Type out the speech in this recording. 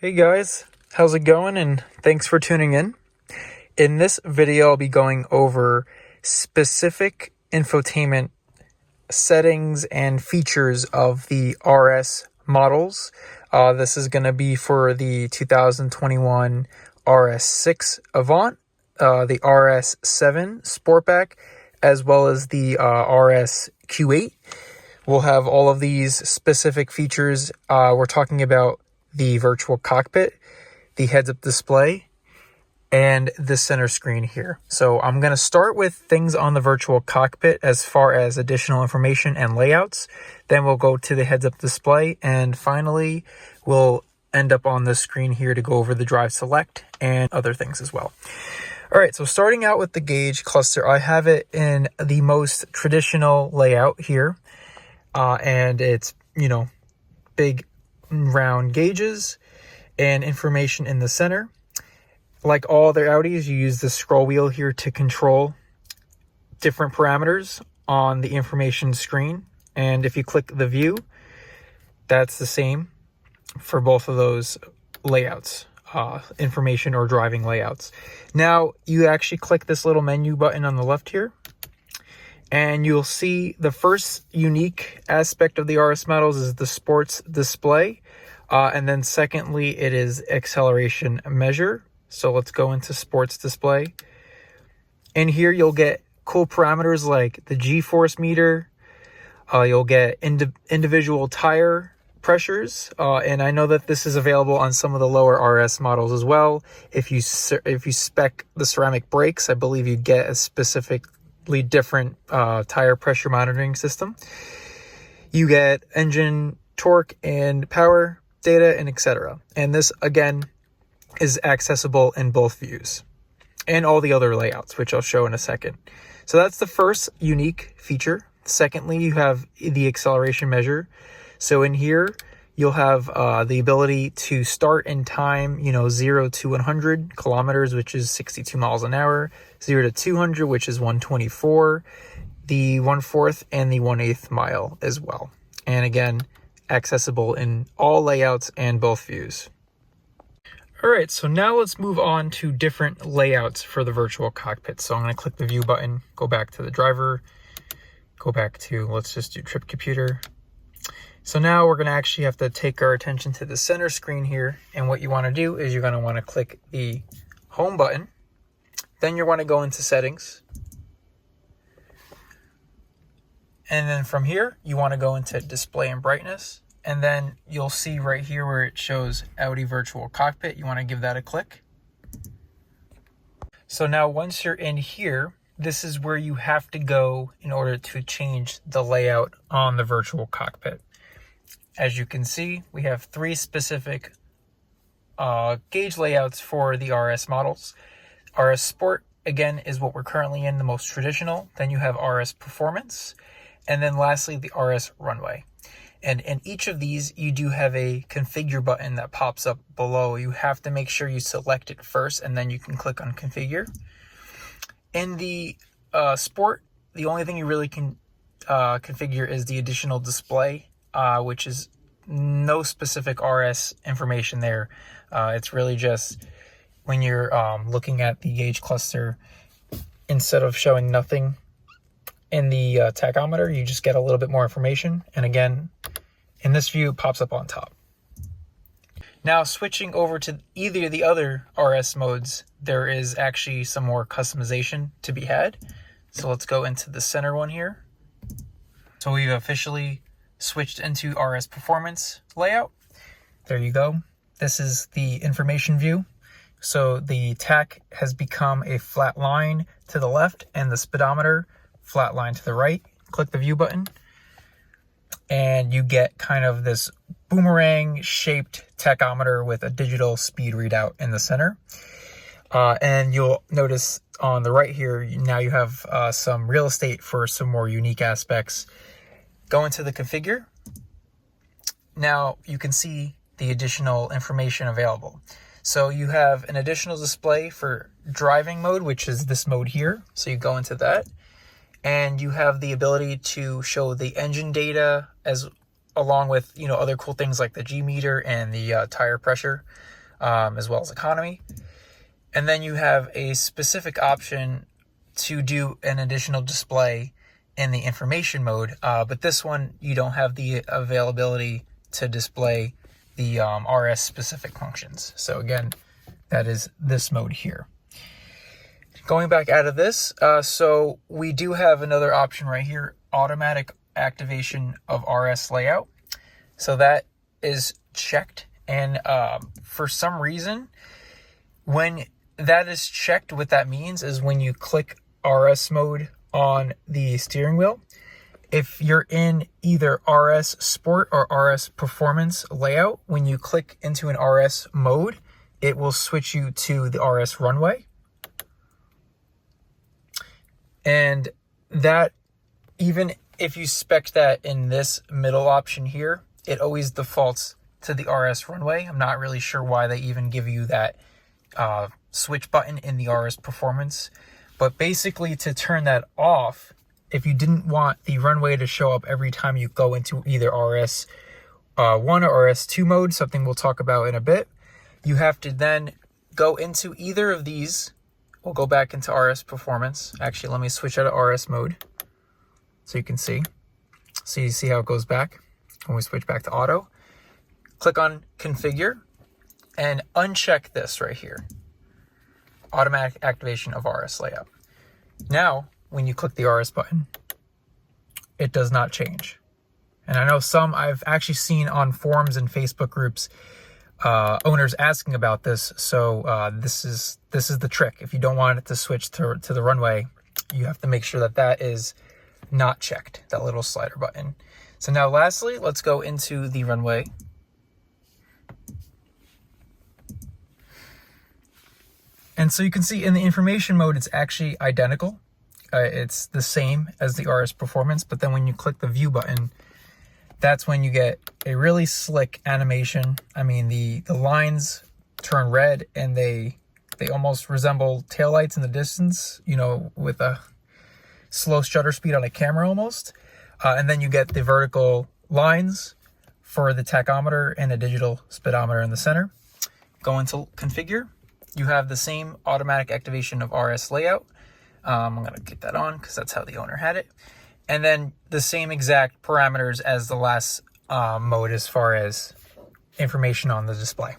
Hey guys, how's it going? And thanks for tuning in. In this video, I'll be going over specific infotainment settings and features of the RS models. This is going to be for the 2021 RS6 Avant, the RS7 Sportback, as well as the RSQ8. We'll have all of these specific features. We're talking about the virtual cockpit, the heads-up display, and the center screen here. So I'm going to start with things on the virtual cockpit as far as additional information and layouts. Then we'll go to the heads-up display, and finally we'll end up on the screen here to go over the drive select and other things as well. All right, so starting out with the gauge cluster, I have it in the most traditional layout here, and it's, big round gauges and information in the center. Like all other Audis, you use the scroll wheel here to control different parameters on the information screen. And if you click the view, that's the same for both of those layouts, information or driving layouts. Now you actually click this little menu button on the left here, and you'll see the first unique aspect of the RS models is the sports display. And then secondly, it is acceleration measure. So let's go into sports display. And here you'll get cool parameters like the G-force meter. You'll get individual tire pressures. And I know that this is available on some of the lower RS models as well. If you spec the ceramic brakes, I believe you get a specifically different tire pressure monitoring system. You get engine torque and power data and etc. And this again is accessible in both views and all the other layouts, which I'll show in a second. So that's the first unique feature. Secondly, you have the acceleration measure. So in here you'll have the ability to start in time, 0 to 100 kilometers, which is 62 miles an hour, 0 to 200, which is 124, the 1/4 and the 1/8 mile as well. And again, accessible in all layouts and both views. All right, so now let's move on to different layouts for the virtual cockpit. So I'm going to click the view button, go back to the driver, go back to, let's just do trip computer. So now we're going to actually have to take our attention to the center screen here. And what you want to do is you're going to want to click the home button. Then you want to go into settings. And then from here, you want to go into display and brightness. And then you'll see right here where it shows Audi Virtual Cockpit. You want to give that a click. So now once you're in here, this is where you have to go in order to change the layout on the virtual cockpit. As you can see, we have three specific gauge layouts for the RS models. RS Sport, again, is what we're currently in, the most traditional. Then you have RS Performance. And then lastly, the RS Runway. And in each of these, you do have a configure button that pops up below. You have to make sure you select it first, and then you can click on configure. In the Sport, the only thing you really can configure is the additional display, which is no specific RS information there. It's really just when you're looking at the gauge cluster, instead of showing nothing in the tachometer, you just get a little bit more information. And again, in this view, it pops up on top. Now switching over to either of the other RS modes, there is actually some more customization to be had. So let's go into the center one here. So we've officially switched into RS Performance layout. There you go. This is the information view. So the tach has become a flat line to the left and the speedometer flat line to the right. Click the view button and you get kind of this boomerang shaped tachometer with a digital speed readout in the center. And you'll notice on the right here, now you have some real estate for some more unique aspects. Go into the configure. Now you can see the additional information available. So you have an additional display for driving mode, which is this mode here. So you go into that. And you have the ability to show the engine data as along with, you know, other cool things like the G meter and the tire pressure, as well as economy. And then you have a specific option to do an additional display in the information mode, but this one you don't have the availability to display the RS specific functions. So again, that is this mode here. Going back out of this, so we do have another option right here, automatic activation of RS layout. So that is checked, and for some reason, when that is checked, what that means is when you click RS mode on the steering wheel, if you're in either RS Sport or RS Performance layout, when you click into an RS mode, it will switch you to the RS Runway. And that, even if you spec that in this middle option here, it always defaults to the RS Runway. I'm not really sure why they even give you that switch button in the RS Performance. But basically, to turn that off, if you didn't want the runway to show up every time you go into either RS1 or RS2 mode, something we'll talk about in a bit, you have to then go into either of these. We'll go back into RS Performance. Actually, let me switch out of RS mode so you can see. So you see how it goes back when we switch back to auto. Click on Configure and uncheck this right here. Automatic activation of RS layout. Now, when you click the RS button, it does not change. And I know some I've actually seen on forums and Facebook groups, owners asking about this. So this is the trick. If you don't want it to switch to the runway, you have to make sure that that is not checked, that little slider button. So now lastly, let's go into the runway. And so you can see in the information mode, it's actually identical. It's the same as the RS Performance, but then when you click the view button, that's when you get a really slick animation. I mean, the lines turn red and they almost resemble taillights in the distance, you know, with a slow shutter speed on a camera almost. And then you get the vertical lines for the tachometer and a digital speedometer in the center. Go into Configure. You have the same automatic activation of RS layout. I'm going to get that on because that's how the owner had it. And then the same exact parameters as the last mode as far as information on the display.